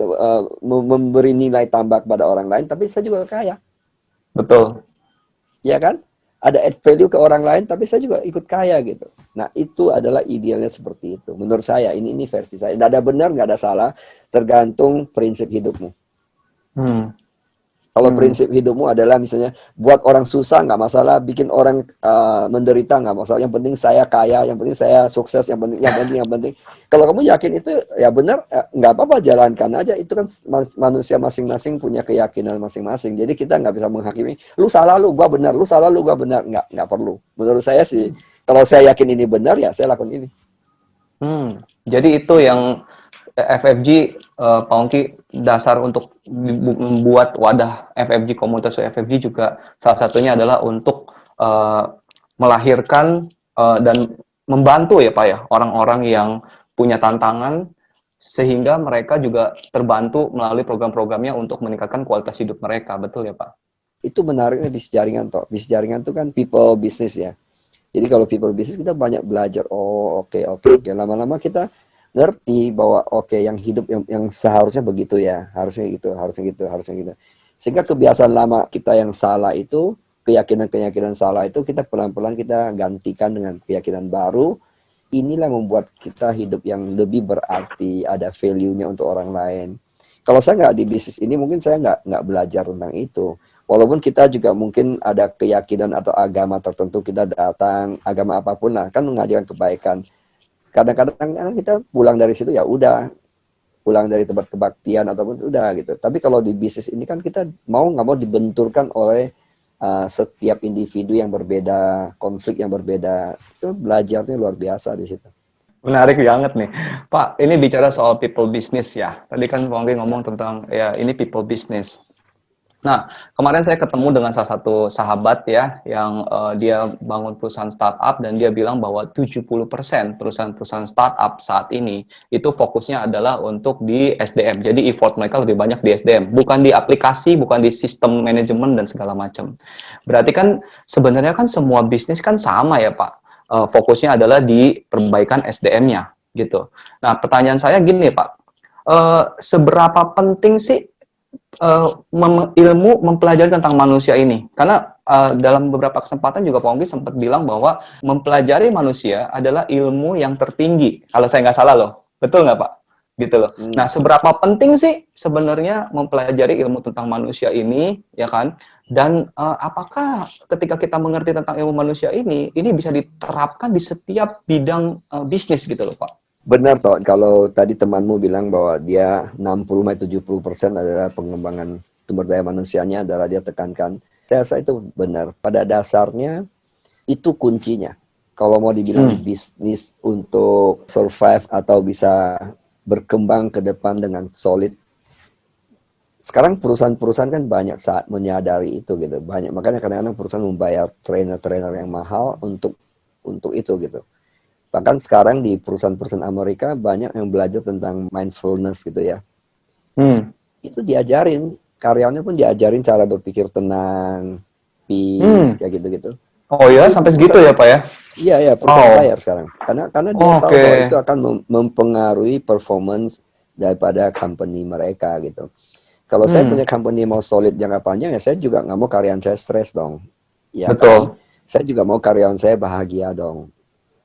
memberi nilai tambah kepada orang lain, tapi saya juga kaya. betul. Ya kan? Ada add value ke orang lain, tapi saya juga ikut kaya gitu. Nah, itu adalah idealnya seperti itu. Menurut saya, ini versi saya. Nggak ada benar, nggak ada salah, tergantung prinsip hidupmu. Hmm, Kalau hmm, prinsip hidupmu adalah misalnya buat orang susah nggak masalah, bikin orang menderita nggak masalah. Yang penting saya kaya, yang penting saya sukses, yang penting. Kalau kamu yakin itu ya benar, nggak apa-apa jalankan aja. Itu kan manusia masing-masing punya keyakinan masing-masing. Jadi kita nggak bisa menghakimi. Lu salah lu, gua benar. Lu salah lu, gua benar. Nggak perlu. Menurut saya sih, kalau saya yakin ini benar ya saya lakukan ini. Jadi itu yang FFG, Pak Ongki, dasar untuk membuat wadah FFG, komunitas FFG juga salah satunya adalah untuk eh, melahirkan dan membantu ya Pak ya, orang-orang yang punya tantangan sehingga mereka juga terbantu melalui program-programnya untuk meningkatkan kualitas hidup mereka, betul ya Pak? Itu menariknya bisnis jaringan toh. Bisnis jaringan itu kan people business ya. Jadi kalau people business kita banyak belajar. Oh, oke. Lama-lama kita ngerti bahwa oke, yang hidup yang seharusnya begitu ya, harusnya gitu. Sehingga kebiasaan lama kita yang salah itu, keyakinan-keyakinan salah itu kita pelan-pelan kita gantikan dengan keyakinan baru. Inilah membuat kita hidup yang lebih berarti, ada value-nya untuk orang lain. Kalau saya nggak di bisnis ini, mungkin saya nggak belajar tentang itu. Walaupun kita juga mungkin ada keyakinan atau agama tertentu, kita datang agama apapun lah, kan mengajarkan kebaikan. Kadang-kadang kita pulang dari situ ya udah, pulang dari tempat kebaktian ataupun udah gitu. Tapi kalau di bisnis ini kan kita mau nggak mau dibenturkan oleh setiap individu yang berbeda, konflik yang berbeda. Itu belajarnya luar biasa di situ. Menarik banget nih. Pak, ini bicara soal people business ya. Tadi kan Pak Ongki ngomong tentang ya ini people business. Nah, kemarin saya ketemu dengan salah satu sahabat ya, yang dia bangun perusahaan startup dan dia bilang bahwa 70% perusahaan-perusahaan startup saat ini itu fokusnya adalah untuk di SDM. Jadi effort mereka lebih banyak di SDM, bukan di aplikasi, bukan di sistem manajemen dan segala macam. Berarti kan sebenarnya kan semua bisnis kan sama ya Pak. Fokusnya adalah di perbaikan SDM-nya gitu. Nah, pertanyaan saya gini Pak, seberapa penting sih ilmu mempelajari tentang manusia ini? Karena dalam beberapa kesempatan juga Pak Ongki sempat bilang bahwa mempelajari manusia adalah ilmu yang tertinggi. Kalau saya nggak salah loh. Betul nggak Pak? Gitu loh. Nah, Hmm. seberapa penting sih sebenarnya mempelajari ilmu tentang manusia ini, ya kan? Dan apakah ketika kita mengerti tentang ilmu manusia ini bisa diterapkan di setiap bidang bisnis gitu loh Pak? Benar toh, kalau tadi temanmu bilang bahwa dia 60-70% adalah pengembangan sumber daya manusianya adalah dia tekankan. Saya rasa itu benar. Pada dasarnya itu kuncinya. Kalau mau dibilang Hmm, bisnis untuk survive atau bisa berkembang ke depan dengan solid, sekarang perusahaan-perusahaan kan banyak saat menyadari itu gitu. Banyak, makanya kadang-kadang perusahaan membayar trainer-trainer yang mahal untuk itu gitu. Bahkan sekarang di perusahaan-perusahaan Amerika banyak yang belajar tentang mindfulness gitu ya. Hmm. Itu diajarin, karyawannya pun diajarin cara berpikir tenang, peace, Hmm. kayak gitu-gitu. Oh ya, Itu sampai segitu perusahaan, ya, Pak ya? iya ya, perusahaan Wow. bayar sekarang. Karena dia tahu Oke. bahwa itu akan mempengaruhi performance daripada company mereka gitu. Kalau saya Hmm. punya company mau solid jangka panjang, ya saya juga nggak mau karyawan saya stres dong. Ya kan? Betul. Saya juga mau karyawan saya bahagia dong.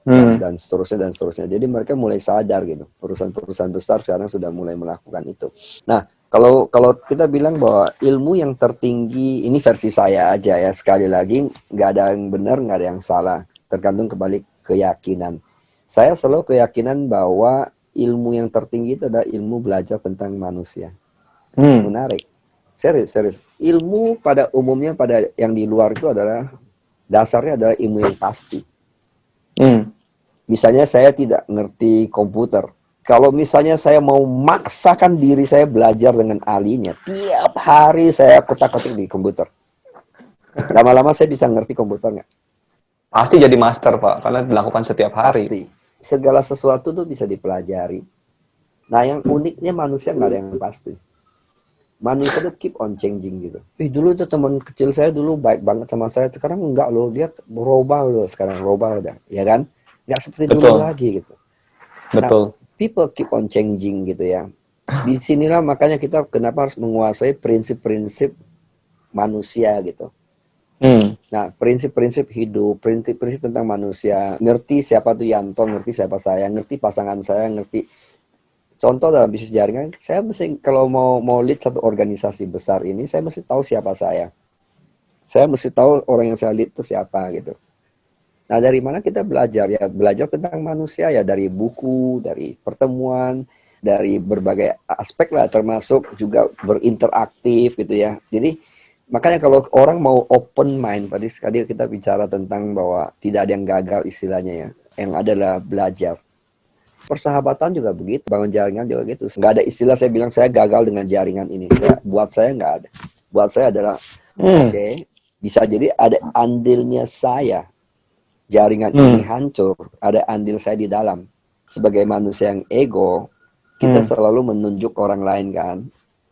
Dan Hmm. dan seterusnya dan seterusnya. Jadi mereka mulai sadar gitu. Perusahaan-perusahaan besar sekarang sudah mulai melakukan itu. Nah, kalau kalau kita bilang bahwa ilmu yang tertinggi, ini versi saya aja ya, sekali lagi nggak ada yang benar, nggak ada yang salah, tergantung kembali keyakinan. Saya selalu keyakinan bahwa ilmu yang tertinggi itu adalah ilmu belajar tentang manusia. Hmm. Menarik. Serius, serius. Ilmu pada umumnya pada yang di luar itu adalah dasarnya adalah ilmu yang pasti. Hmm. Misalnya saya tidak ngerti komputer. Kalau misalnya saya mau maksakan diri saya belajar dengan ahlinya, tiap hari saya kutak-kutik di komputer. Lama-lama saya bisa ngerti komputer nggak? Pasti jadi master, Pak, karena dilakukan setiap hari. Pasti. Segala sesuatu tuh bisa dipelajari. Nah, yang uniknya manusia nggak ada yang pasti. Manusia tuh keep on changing gitu. Dulu tuh teman kecil saya dulu baik banget sama saya. Sekarang enggak loh. Dia berubah loh sekarang. Berubah udah. Ya kan? Nggak seperti dulu Betul. lagi gitu. Nah, Betul. people keep on changing gitu ya. Di sinilah makanya kita kenapa harus menguasai prinsip-prinsip manusia gitu. Hmm. Nah, prinsip-prinsip hidup, prinsip-prinsip tentang manusia, ngerti siapa tuh Yanto, ngerti siapa saya, ngerti pasangan saya, ngerti. Contoh dalam bisnis jaringan, saya mesti kalau mau lead satu organisasi besar ini, saya mesti tahu siapa saya. Saya mesti tahu orang yang saya lead itu siapa gitu. Nah, dari mana kita belajar ya? Belajar tentang manusia ya dari buku, dari pertemuan, dari berbagai aspek lah, termasuk juga berinteraktif gitu ya. Jadi makanya kalau orang mau open mind, tadi kita bicara tentang bahwa tidak ada yang gagal istilahnya ya, yang adalah belajar. Persahabatan juga begitu, bangun jaringan juga gitu. Nggak ada istilah saya bilang saya gagal dengan jaringan ini. Buat saya nggak ada. Buat saya adalah Hmm. oke, bisa jadi ada andilnya saya jaringan ini Hmm. hancur, ada andil saya di dalam. Sebagai manusia yang ego, kita Hmm. selalu menunjuk orang lain kan,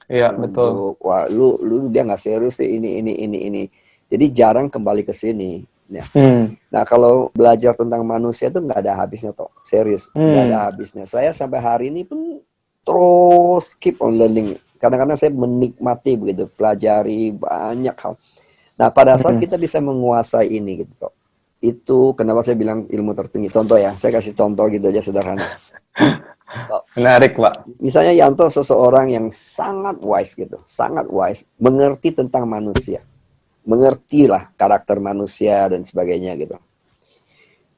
Iya, betul. menunjuk, wah lu dia nggak serius sih ini. Jadi jarang kembali ke sini. Ya. Hmm. Nah kalau belajar tentang manusia itu nggak ada habisnya toh, serius, nggak ada Hmm. habisnya. Saya sampai hari ini pun terus keep on learning. Kadang-kadang saya menikmati begitu, pelajari banyak hal. Nah, pada saat Hmm. kita bisa menguasai ini gitu, toh, itu kenapa saya bilang ilmu tertinggi. Contoh ya, saya kasih contoh gitu aja sederhana. Toh, Menarik, Pak. misalnya Yanto seseorang yang sangat wise gitu, sangat wise, mengerti tentang manusia, mengertilah karakter manusia dan sebagainya gitu.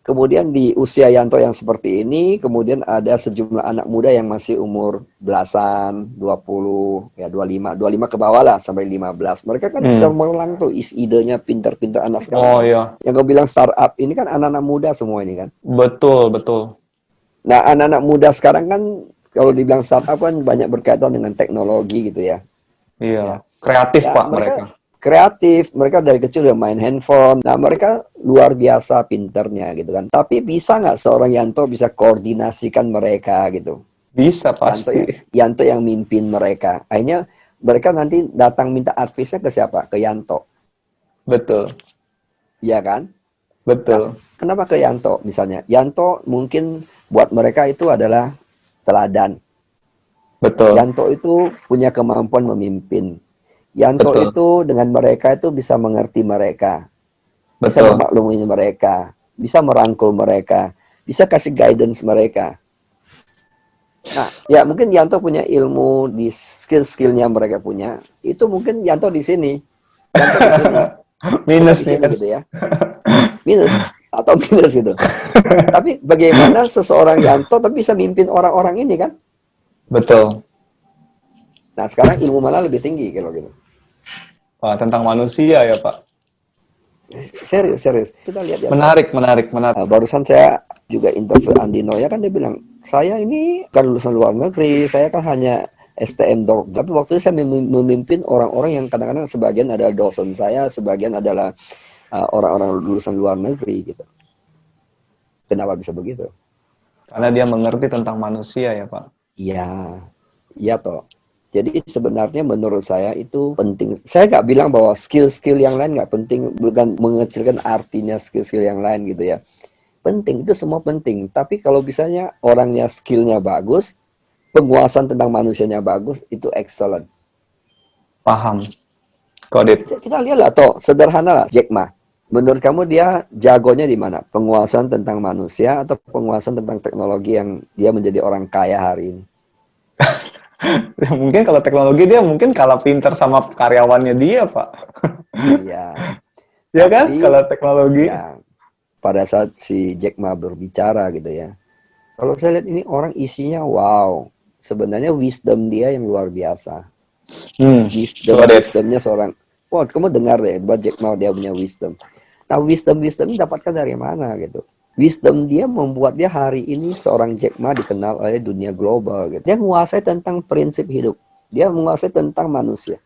Kemudian di usia Yanto yang seperti ini, kemudian ada sejumlah anak muda yang masih umur belasan, 20, ya 25 ke bawah lah sampai 15. Mereka kan Hmm. cemerlang tuh idenya pintar-pintar anak sekarang Oh kan. ya, Yang kau bilang startup ini kan anak-anak muda semua ini kan. betul, betul. Nah, anak-anak muda sekarang kan kalau dibilang startup kan banyak berkaitan dengan teknologi gitu ya. Iya, Ya, kreatif, ya Pak, mereka. mereka kreatif, mereka dari kecil udah main handphone. Nah, mereka luar biasa pinternya gitu kan. Tapi bisa nggak seorang Yanto bisa koordinasikan mereka gitu? Bisa Yanto pasti. yang Yanto yang mimpin mereka. Akhirnya mereka nanti datang minta advice-nya ke siapa? Ke Yanto, Betul. ya kan? Nah, Betul. kenapa ke Yanto misalnya? Yanto mungkin buat mereka itu adalah teladan. Betul. Yanto itu punya kemampuan memimpin. Yanto Betul. itu dengan mereka itu bisa mengerti mereka, bisa Betul. memaklumi mereka, bisa merangkul mereka, bisa kasih guidance mereka. Nah, ya mungkin Yanto punya ilmu di skill-skillnya mereka punya. Itu mungkin Yanto di sini. Yanto di sini. Kita Minus, di sini minus. gitu ya. Minus atau minus gitu. Tapi bagaimana seseorang Yanto tapi bisa mimpin orang-orang ini kan? Betul. Nah, sekarang ilmu mana lebih tinggi kalau gitu. Wah, tentang manusia ya, Pak. Serius, serius. Kita lihat ya toh. Menarik, menarik, menarik. Barusan saya juga interview Andino ya kan dia bilang, saya ini kan lulusan luar negeri, saya kan hanya STM dong. Tapi waktu itu saya memimpin orang-orang yang kadang-kadang sebagian adalah dosen saya, sebagian adalah orang-orang lulusan luar negeri gitu. Kenapa bisa begitu? Karena dia mengerti tentang manusia ya, Pak. Iya, iya toh. Jadi sebenarnya menurut saya itu penting. Saya nggak bilang bahwa skill-skill yang lain nggak penting, bukan mengecilkan artinya skill-skill yang lain gitu ya. Penting, itu semua penting. Tapi kalau misalnya orangnya skillnya bagus, penguasaan tentang manusianya bagus, itu excellent. Paham. Got it. Kita lihatlah toh, sederhana lah Jack Ma. Menurut kamu dia jagonya di mana? Penguasaan tentang manusia atau penguasaan tentang teknologi yang dia menjadi orang kaya hari ini? Ya, mungkin kalau teknologi dia mungkin kalah pinter sama karyawannya dia, Pak. Iya, Ya kan? tapi Kalau teknologi. ya pada saat si Jack Ma berbicara gitu ya. Kalau saya lihat ini orang isinya wow. Sebenarnya wisdom dia yang luar biasa. Got it. Wisdomnya seorang. Wah, kamu dengar deh, buat Jack Ma dia punya wisdom. Nah, wisdom ini dapatkan dari mana gitu? Wisdom dia membuat dia hari ini seorang Jack Ma dikenal oleh dunia global gitu. Dia menguasai tentang prinsip hidup. Dia menguasai tentang manusia.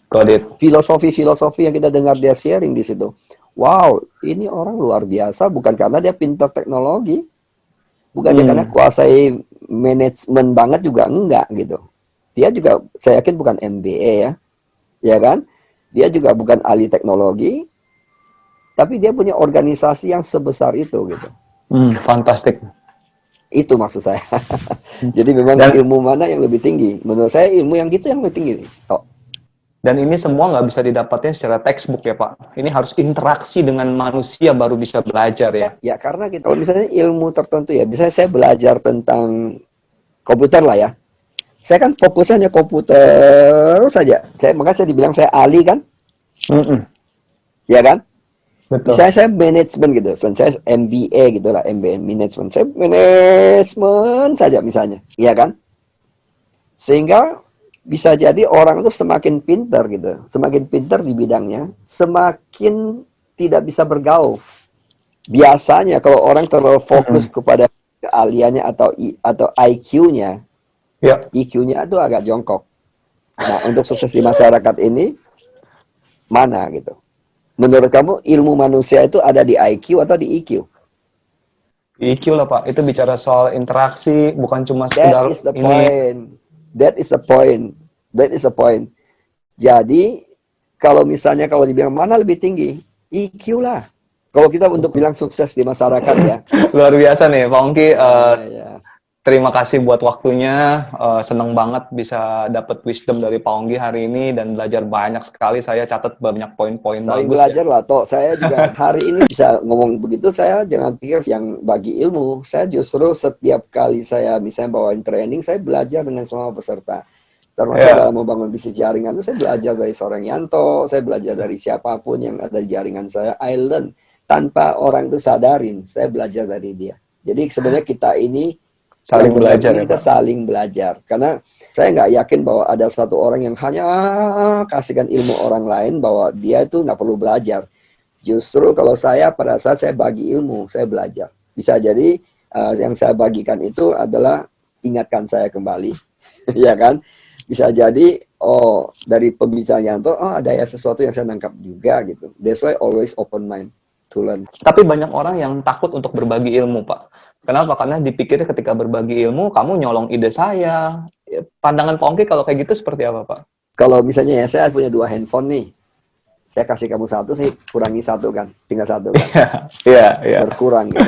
Got it. Filosofi yang kita dengar dia sharing di situ. Wow, ini orang luar biasa bukan karena dia pintar teknologi, bukan dia karena kuasai manajemen banget juga enggak gitu. Dia juga saya yakin bukan MBA ya kan? Dia juga bukan ahli teknologi, tapi dia punya organisasi yang sebesar itu gitu. Fantastik. Itu maksud saya. Jadi memang Dan ilmu mana yang lebih tinggi? Menurut saya ilmu yang gitu yang lebih tinggi. Oh, dan ini semua nggak bisa didapatnya secara textbook ya, Pak. Ini harus interaksi dengan manusia baru bisa belajar ya. ya karena kita kalau misalnya ilmu tertentu ya, misalnya saya belajar tentang komputer lah ya. Saya kan fokusnya hanya komputer saja. Makanya saya dibilang saya ahli kan, Mm-mm. ya kan? Betul. Misalnya saya manajemen gitu, saya MBA gitu lah, MBA manajemen. Saya manajemen saja misalnya, ya kan? Sehingga bisa jadi orang itu semakin pintar gitu, semakin pintar di bidangnya, semakin tidak bisa bergaul. Biasanya kalau orang terlalu fokus kepada keahliannya atau IQ-nya, Ya, EQ-nya itu agak jongkok. Nah, untuk sukses di masyarakat ini mana gitu? Menurut kamu ilmu manusia itu ada di IQ atau di EQ? EQ lah Pak. Itu bicara soal interaksi, bukan cuma That sekedar is the ini. point. That is the point. That is the point. Jadi kalau misalnya kalau dibilang mana lebih tinggi, EQ lah. Kalau kita untuk bilang sukses di masyarakat ya. Luar biasa nih, Pak Ongki. Ya. Terima kasih buat waktunya. Seneng banget bisa dapat wisdom dari Pak Ongki hari ini dan belajar banyak sekali. Saya catat banyak poin-poin Saling bagus ya. belajar lah, toh saya juga hari ini bisa ngomong begitu, saya jangan pikir yang bagi ilmu. Saya justru setiap kali saya misalnya bawain training, saya belajar dengan semua peserta. Termasuk Ya, dalam membangun bisnis jaringan, saya belajar dari seorang Yanto, saya belajar dari siapapun yang ada di jaringan saya. I learn tanpa orang itu sadarin, saya belajar dari dia. Jadi sebenarnya kita ini yang saling dengar belajar ini ya kita Pak. saling belajar. Karena saya nggak yakin bahwa ada satu orang yang hanya kasihkan ilmu orang lain bahwa dia itu nggak perlu belajar. Justru kalau saya pada saat saya bagi ilmu, saya belajar. Bisa jadi yang saya bagikan itu adalah ingatkan saya kembali, ya kan? Bisa jadi oh dari pembicaraan Yanto, oh ada ya sesuatu yang saya nangkap juga gitu. That's why always open mind to learn. Tapi banyak orang yang takut untuk berbagi ilmu, Pak. Kenapa? Karena dipikir ketika berbagi ilmu, kamu nyolong ide saya. Pandangan Pak Ongki kalau kayak gitu seperti apa, Pak? Kalau misalnya ya saya punya 2 handphone nih, saya kasih kamu satu, saya kurangi satu kan, tinggal satu kan, Iya, iya. berkurang gitu.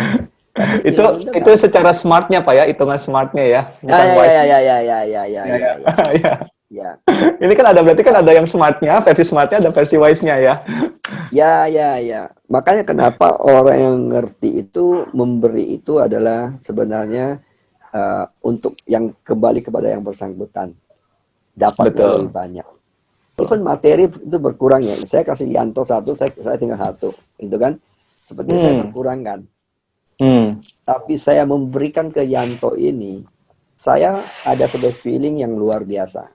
Tapi Itu ilmu itu itu nggak. secara smartnya, Pak ya, hitungan smartnya ya, Ya bukan ya ya wise-nya. ya ya ya ya ya Ya, ya ya. ya Ya. ya Ini kan ada berarti kan ada yang smartnya, versi smartnya, ada versi wise-nya ya. ya ya ya. Makanya kenapa orang yang ngerti itu memberi itu adalah sebenarnya untuk yang kembali kepada yang bersangkutan, dapatnya lebih Betul. banyak. Even materi itu berkurang ya. Saya kasih Yanto satu, saya tinggal satu, itu kan. Seperti saya Hmm. berkurang kan. Hmm. Tapi saya memberikan ke Yanto ini, saya ada satu feeling yang luar biasa.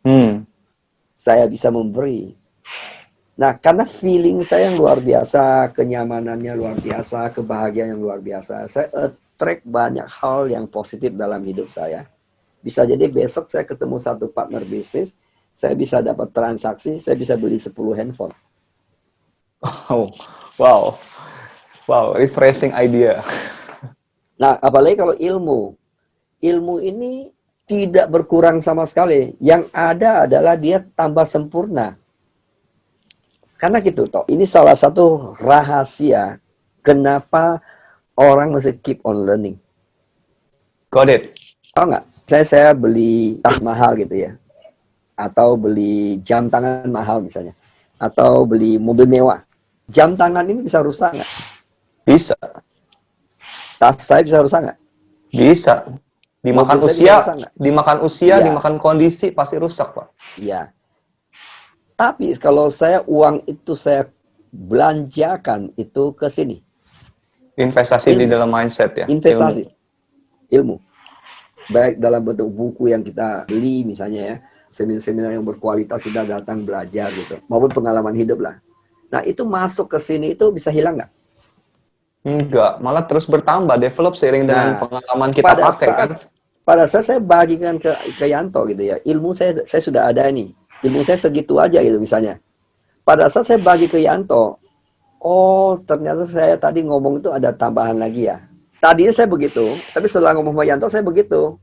Hmm. Saya bisa memberi. Nah, karena feeling saya yang luar biasa, kenyamanannya luar biasa, kebahagiaan yang luar biasa, saya attract banyak hal yang positif dalam hidup saya. Bisa jadi besok saya ketemu satu partner bisnis, saya bisa dapat transaksi, saya bisa beli 10 handphone. Oh, wow, wow, refreshing idea. Nah, apalagi kalau ilmu ini tidak berkurang sama sekali. Yang ada adalah dia tambah sempurna. Karena gitu toh, ini salah satu rahasia kenapa orang mesti keep on learning. Got it. Tahu nggak? Saya beli tas mahal gitu ya, atau beli jam tangan mahal misalnya, atau beli mobil mewah. Jam tangan ini bisa rusak nggak? Bisa, Tas saya bisa rusak nggak? bisa. Dimakan Mobil saya bisa usia, rusak nggak? dimakan usia, Iya, dimakan kondisi pasti rusak, Pak. iya. Tapi kalau saya uang itu saya belanjakan itu ke sini, Investasi di ilmu, dalam mindset ya, ilmu. investasi, ilmu. Baik dalam bentuk buku yang kita beli misalnya ya, seminar-seminar yang berkualitas kita datang belajar gitu, maupun pengalaman hidup lah. Nah itu masuk ke sini itu bisa hilang nggak? Enggak, malah terus bertambah, develop seiring dengan Nah pengalaman kita pakai kan. pada saat saya bagikan ke Yanto gitu ya, ilmu saya sudah ada nih, ilmu saya segitu aja gitu misalnya. Pada saat saya bagi ke Yanto, oh ternyata saya tadi ngomong itu ada tambahan lagi ya. Tadinya saya begitu, tapi setelah ngomong sama Yanto saya begitu.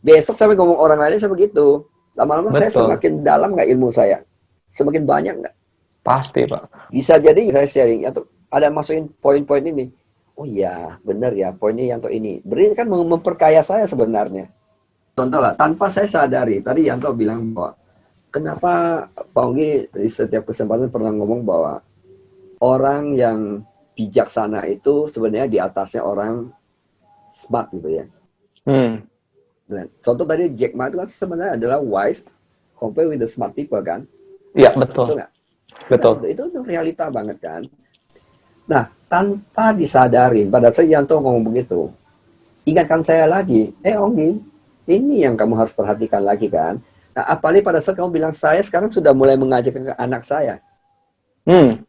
Besok saya ngomong orang lain saya begitu. Lama-lama saya Betul, semakin dalam nggak ilmu saya? Semakin banyak nggak? pasti Pak. Bisa jadi saya sharing atau ada masukin poin-poin ini. Oh iya, benar ya, poinnya Yanto ini. Berarti kan memperkaya saya sebenarnya. Contoh lah, tanpa saya sadari, tadi Yanto bilang bahwa kenapa Pak Onggi di setiap kesempatan pernah ngomong bahwa orang yang bijaksana itu sebenarnya di atasnya orang smart gitu ya. Hmm, Nah, contoh tadi Jack Ma itu kan sebenarnya adalah wise compare with the smart people kan. ya betul, Betul nggak? Kan betul. itu realita banget kan. Nah, tanpa disadarin pada saat Yanto ngomong begitu, ingatkan saya lagi, Onggi, ini yang kamu harus perhatikan lagi kan. Nah, apalagi pada saat kamu bilang saya sekarang sudah mulai mengajak ke anak saya. Hmm,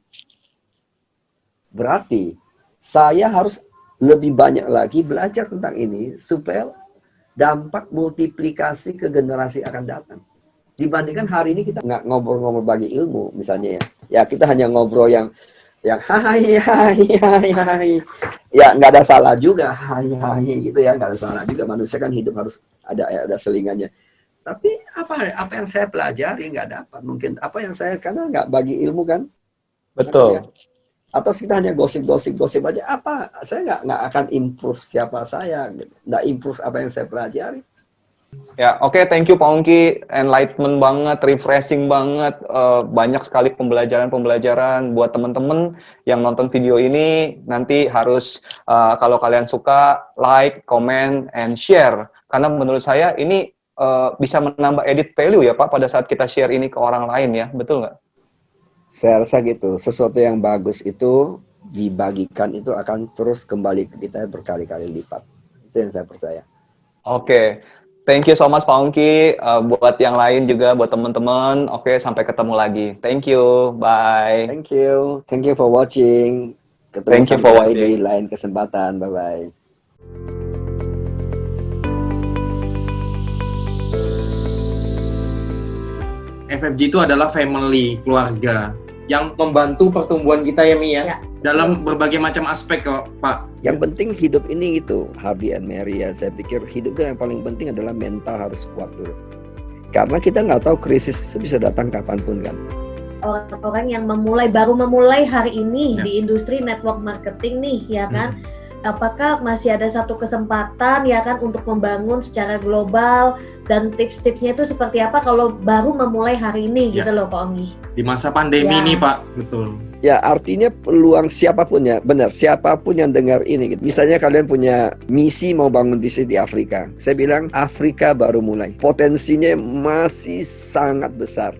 Berarti saya harus lebih banyak lagi belajar tentang ini supaya dampak multiplikasi ke generasi akan datang. Dibandingkan hari ini kita nggak ngobrol-ngobrol bagi ilmu misalnya ya. Ya kita hanya ngobrol yang hai hai hai hai. Ya nggak ada salah juga hai hai gitu ya, nggak ada salah juga, manusia kan hidup harus ada selingannya. Tapi apa yang saya pelajari nggak dapat, mungkin apa yang saya karena nggak bagi ilmu kan, betul ya. betul. Atau kita hanya gosip aja, apa saya nggak akan improve siapa saya, nggak improve apa yang saya pelajari. Ya, oke, thank you Pak Ongki, enlightenment banget, refreshing banget, banyak sekali pembelajaran buat teman-teman yang nonton video ini. Nanti harus kalau kalian suka, like, comment, and share. Karena menurut saya ini bisa menambah edit value ya Pak pada saat kita share ini ke orang lain ya, betul nggak? Saya rasa gitu, sesuatu yang bagus itu dibagikan itu akan terus kembali ke kita berkali-kali lipat. Itu yang saya percaya. Oke, thank you so much Pak Ongki. Buat yang lain juga, buat teman-teman. Oke, sampai ketemu lagi. Thank you, bye. Thank you for watching. Ketemu Thank you for sampai di watching. lain kesempatan. Bye-bye. FFG itu adalah family, keluarga yang membantu pertumbuhan kita ya Mi ya. Dalam berbagai macam aspek kok Pak. Yang penting hidup ini itu Hardy and Mary ya. Saya pikir hidup itu yang paling penting adalah mental harus kuat dulu. Karena kita nggak tahu krisis itu bisa datang kapanpun kan. Orang-orang yang baru memulai hari ini di industri network marketing nih ya kan. Apakah masih ada satu kesempatan ya kan untuk membangun secara global, dan tips-tipsnya itu seperti apa kalau baru memulai hari ini gitu loh Pak Onggi. Di masa pandemi ini Pak, betul. Ya artinya peluang siapapun ya, benar, siapapun yang dengar ini gitu. Misalnya kalian punya misi mau bangun bisnis di Afrika. Saya bilang Afrika baru mulai. Potensinya masih sangat besar.